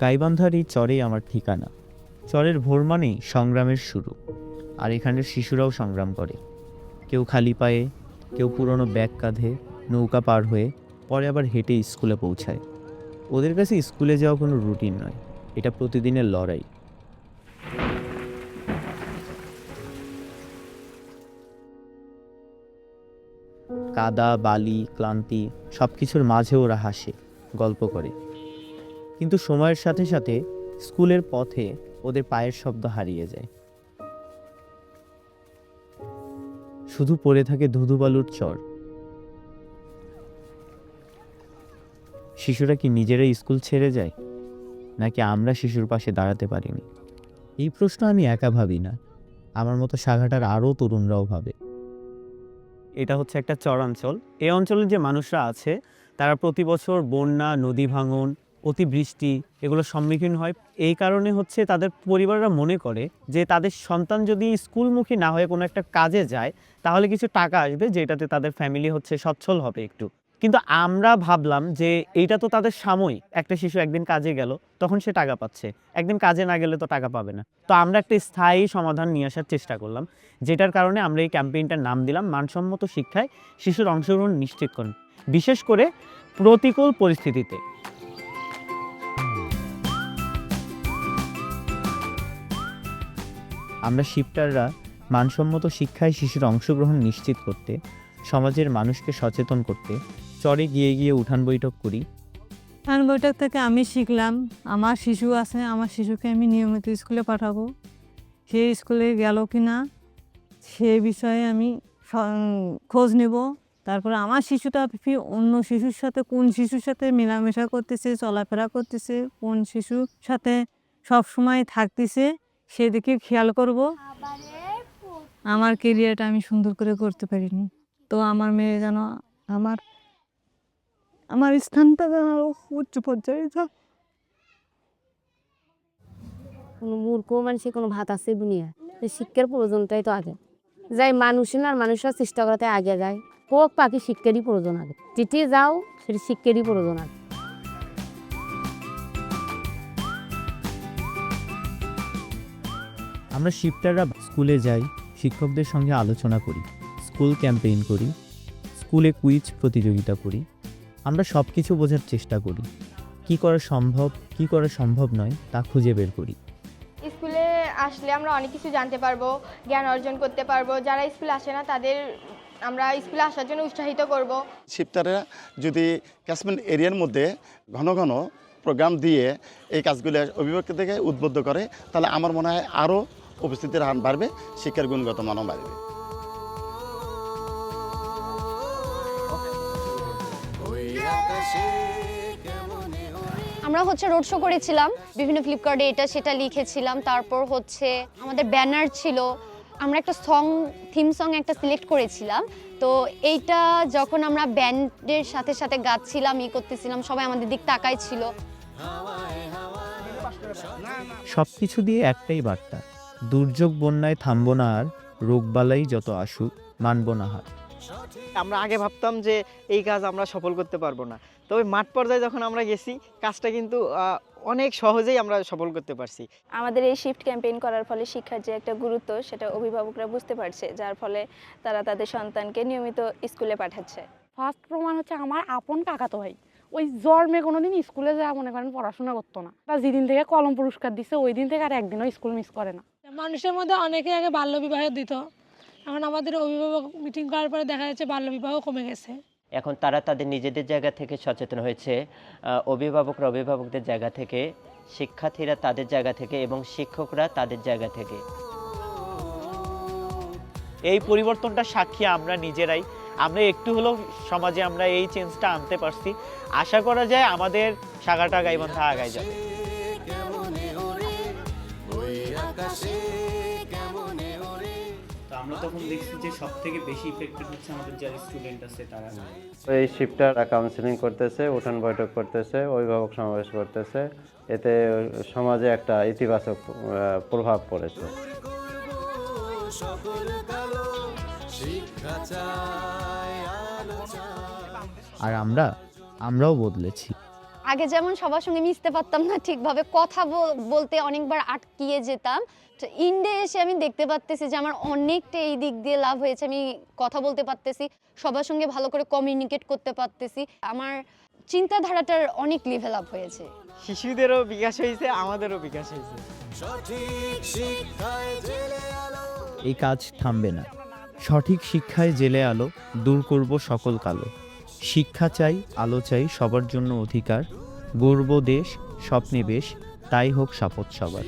গাইবান্ধার এই চরেই আমার ঠিকানা। চরের ভোর মানেই সংগ্রামের শুরু, আর এখানের শিশুরাও সংগ্রাম করে। কেউ খালি পায়ে, কেউ পুরনো ব্যাগ কাঁধে, নৌকা পার হয়ে, পরে আবার হেঁটে স্কুলে পৌঁছায়। ওদের কাছে স্কুলে যাওয়া কোনো রুটিন নয়, এটা প্রতিদিনের লড়াই। কাদা, বালি, ক্লান্তি সব কিছুর মাঝে ওরা হাসে, গল্প করে। কিন্তু সময়ের সাথে সাথে স্কুলের পথে ওদের পায়ের শব্দ হারিয়ে যায়। শুধু পড়ে থাকে ধুধু বালুর চর। শিশুরা কি নিজেরাই স্কুল ছেড়ে যায়, নাকি আমরা শিশুর পাশে দাঁড়াতে পারিনি? এই প্রশ্ন আমি একা ভাবি না, আমার মতো সাঘাটার আরও তরুণরাও ভাবে। এটা হচ্ছে একটা চরাঞ্চল। এই অঞ্চলের যে মানুষরা আছে তারা প্রতি বছর বন্যা, নদী ভাঙন, অতিবৃষ্টি এগুলোর সম্মুখীন হয়। এই কারণে হচ্ছে তাদের পরিবাররা মনে করে যে তাদের সন্তান যদি স্কুলমুখী না হয়ে কোনো একটা কাজে যায় তাহলে কিছু টাকা আসবে, যেটাতে তাদের ফ্যামিলি হচ্ছে সচ্ছল হবে একটু। কিন্তু আমরা ভাবলাম যে এইটা তো তাদের সাময়িক। একটা শিশু একদিন কাজে গেল, তখন সে টাকা পাচ্ছে, একদিন কাজে না গেলে তো টাকা পাবে না। তো আমরা একটা স্থায়ী সমাধান নিয়ে আসার চেষ্টা করলাম, যেটার কারণে আমরা এই ক্যাম্পেইনটার নাম দিলাম মানসম্মত শিক্ষায় শিশুর অংশগ্রহণ নিশ্চিত করুন, বিশেষ করে প্রতিকূল পরিস্থিতিতে। আমরা শিফটাররা মানসম্মত শিক্ষায় শিশুর অংশগ্রহণ নিশ্চিত করতে, সমাজের মানুষকে সচেতন করতে চরে গিয়ে গিয়ে উঠান বৈঠক করি। উঠান বৈঠক থেকে আমি শিখলাম আমার শিশু আছে, আমার শিশুকে আমি নিয়মিত স্কুলে পাঠাবো। সে স্কুলে গেল কি না সে বিষয়ে আমি খোঁজ নেব। তারপরে আমার শিশুটা অন্য শিশুর সাথে কোন শিশুর সাথে মেলামেশা করতেছে, চলাফেরা করতেছে, কোন শিশুর সাথে সব সময় থাকতেছে সেদিকে খেয়াল করব। আমার কেরিয়ারটা আমি সুন্দর করে করতে পারিনি, তো আমার মেয়ে যেন আমার স্থানটা যেন আরো উচ্চ পর্যায়ে থাক। কোনো মূর্খ মানুষের কোনো ভাত আছে দুনিয়া, শিক্ষার প্রয়োজনটাই তো আগে যাই মানুষের আর মানুষরা চেষ্টা করাতে আগে যায়। হোক পাখি শিক্ষারই প্রয়োজন আগে, যেটি যাও সেটি শিক্ষারই প্রয়োজন আগে। আমরা শিফটাররা স্কুলে যাই, শিক্ষকদের সঙ্গে আলোচনা করি, স্কুল ক্যাম্পেইন করি, স্কুলে কুইজ প্রতিযোগিতা করি। আমরা সব কিছু বোঝার চেষ্টা করি, কি করা সম্ভব, কি করা সম্ভব নয় তা খুঁজে বের করি। স্কুলে আসলে আমরা অনেক কিছু জানতে পারবো, জ্ঞান অর্জন করতে পারবো। যারা স্কুলে আসে না তাদের আমরা স্কুলে আসার জন্য উৎসাহিত করব। শিফটাররা যদি ক্যাচমেন্ট এরিয়ার মধ্যে ঘন ঘন প্রোগ্রাম দিয়ে এই কাজগুলো অভিভাবকদের থেকে উদ্বুদ্ধ করে, তাহলে আমার মনে হয় আরও উপস্থিতির হার বাড়বে, শিক্ষার গুণগত মানও বাড়বে। আমরা হচ্ছে রোড শো করেছিলাম, বিভিন্ন ফ্লিপকার্টে এটা সেটা লিখেছিলাম। তারপর হচ্ছে আমাদের ব্যানার ছিল, আমরা একটা থিম সং একটা সিলেক্ট করেছিলাম। তো এইটা যখন আমরা ব্যান্ডের সাথে সাথে গাচ্ছিলাম, করতেছিলাম, সবাই আমাদের দিক তাকাই ছিল। সব কিছু দিয়ে একটাই বার্তা, দুর্যোগ বন্যায় থামবো না আর, রোগবালাই যত আসুক মানব না হার। আমরা আগে ভাবতাম যে এই কাজ আমরা সফল করতে পারবো না, তবে মাঠ পর্যায়ে যখন আমরা গেছি কাজটা কিন্তু অনেক সহজেই আমরা সফল করতে পারছি। আমাদের এই শিফট ক্যাম্পেইন করার ফলে শিক্ষার যে একটা গুরুত্ব সেটা অভিভাবকরা বুঝতে পারছে, যার ফলে তারা তাদের সন্তানকে নিয়মিত স্কুলে পাঠাচ্ছে। ফার্স্ট প্রমাণ হচ্ছে আমার আপন কাকাতো ভাই, ওই জন্মে কোনোদিন স্কুলে যাওয়া মনে করেন পড়াশোনা করতো না, তা যেদিন থেকে কলম পুরস্কার দিচ্ছে ওই দিন থেকে আর একদিনও স্কুল মিস করে না। মানুষের মধ্যে অনেকে আগে বাল্যবিবাহ দিত, এখন আমাদের অভিভাবক মিটিং করার পরে দেখা যাচ্ছে বাল্যবিবাহ কমে গেছে। এখন তারা তাদের নিজেদের জায়গা থেকে সচেতন হয়েছে, অভিভাবকরা অভিভাবকদের জায়গা থেকে, শিক্ষার্থীরা তাদের জায়গা থেকে এবং শিক্ষকরা তাদের জায়গা থেকে। এই পরিবর্তনটা সাক্ষী আমরা নিজেরাই। আমরা একটু হলেও সমাজে আমরা এই চেঞ্জটা আনতে পারছি। আশা করা যায় আমাদের সাগাটা গাইবান্ধা আগায় যাবে। আমরা তখন দেখছি যে সব থেকে বেশি ইফেক্টেড হচ্ছে আমাদের যারা স্টুডেন্ট আছে তারা। এই শিফটাররা কাউন্সিলিং করতেছে, উঠান বৈঠক করতেছে, অভিভাবক সমাবেশ করতেছে, এতে সমাজে একটা ইতিবাচক প্রভাব পড়েছে। আর আমরা আমরাও বদলেছি। আগে যেমন সবার সঙ্গে মিশতে পারতাম না ঠিকভাবে, কথা বলতে অনেকবার আটকিয়ে যেতাম। তো ইন্ডে এসে আমি দেখতে পারতেছি যে আমার অনেকটা এই দিক দিয়ে লাভ হয়েছে। আমি কথা বলতে পারতেছি, সবার সঙ্গে ভালো করে কমিউনিকেট করতে পারতেছি। আমার চিন্তাধারাটার অনেক লেভেল আপ হয়েছে। শিশুদেরও বিকাশ হয়েছে, আমাদেরও বিকাশ হয়েছে। এই কাজ থামবে না। সঠিক শিক্ষায় জেলে আলো, দূর করব সকল কালো। শিক্ষা চাই, আলো চাই, সবার জন্য অধিকার। গর্ব দেশ, স্বপ্নে বেশ, তাই হোক শপথ সবার।